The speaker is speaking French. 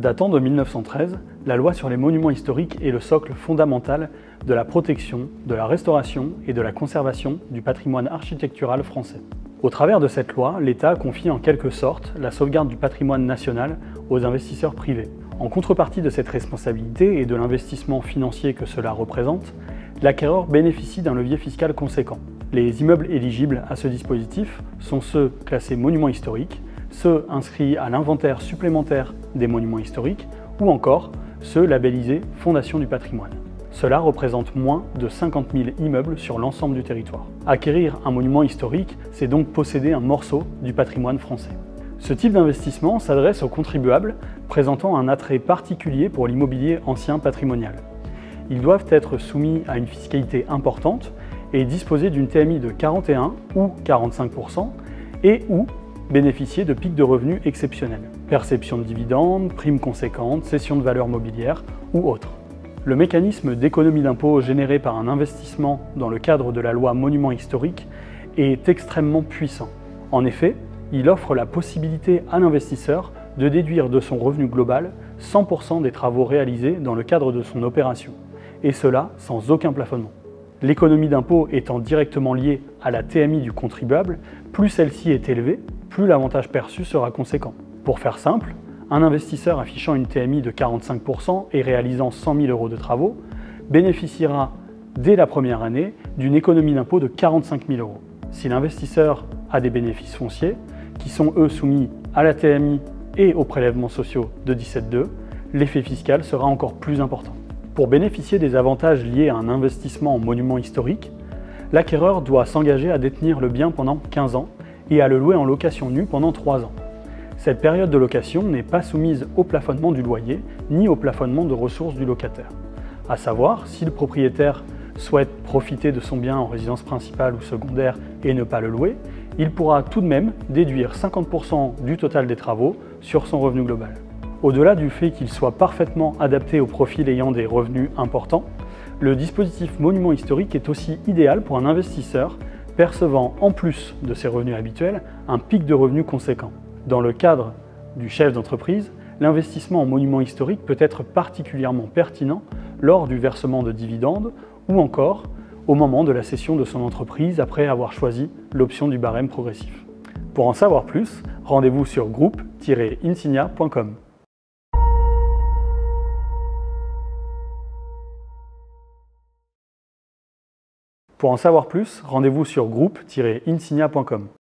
Datant de 1913, la loi sur les monuments historiques est le socle fondamental de la protection, de la restauration et de la conservation du patrimoine architectural français. Au travers de cette loi, l'État confie en quelque sorte la sauvegarde du patrimoine national aux investisseurs privés. En contrepartie de cette responsabilité et de l'investissement financier que cela représente, l'acquéreur bénéficie d'un levier fiscal conséquent. Les immeubles éligibles à ce dispositif sont ceux classés monuments historiques, ceux inscrits à l'inventaire supplémentaire des monuments historiques ou encore ceux labellisés Fondation du patrimoine. Cela représente moins de 50 000 immeubles sur l'ensemble du territoire. Acquérir un monument historique, c'est donc posséder un morceau du patrimoine français. Ce type d'investissement s'adresse aux contribuables présentant un attrait particulier pour l'immobilier ancien patrimonial. Ils doivent être soumis à une fiscalité importante et disposer d'une TMI de 41 ou 45% et ou bénéficier de pics de revenus exceptionnels, perception de dividendes, primes conséquentes, cession de valeurs mobilières ou autres. Le mécanisme d'économie d'impôt généré par un investissement dans le cadre de la loi Monuments historiques est extrêmement puissant. En effet, il offre la possibilité à l'investisseur de déduire de son revenu global 100% des travaux réalisés dans le cadre de son opération, et cela sans aucun plafonnement. L'économie d'impôt étant directement liée à la TMI du contribuable, plus celle-ci est élevée, plus l'avantage perçu sera conséquent. Pour faire simple, un investisseur affichant une TMI de 45% et réalisant 100 000 € de travaux bénéficiera dès la première année d'une économie d'impôt de 45 000 €. Si l'investisseur a des bénéfices fonciers, qui sont eux soumis à la TMI et aux prélèvements sociaux de 17.2, l'effet fiscal sera encore plus important. Pour bénéficier des avantages liés à un investissement en monument historique, l'acquéreur doit s'engager à détenir le bien pendant 15 ans et à le louer en location nue pendant 3 ans. Cette période de location n'est pas soumise au plafonnement du loyer ni au plafonnement de ressources du locataire. À savoir, si le propriétaire souhaite profiter de son bien en résidence principale ou secondaire et ne pas le louer, il pourra tout de même déduire 50% du total des travaux sur son revenu global. Au-delà du fait qu'il soit parfaitement adapté au profil ayant des revenus importants, le dispositif monument historique est aussi idéal pour un investisseur percevant en plus de ses revenus habituels un pic de revenus conséquent. Dans le cadre du chef d'entreprise, l'investissement en monument historique peut être particulièrement pertinent lors du versement de dividendes ou encore au moment de la cession de son entreprise après avoir choisi l'option du barème progressif. Pour en savoir plus, rendez-vous sur groupe-insignia.com. Pour en savoir plus, rendez-vous sur groupe-insignia.com.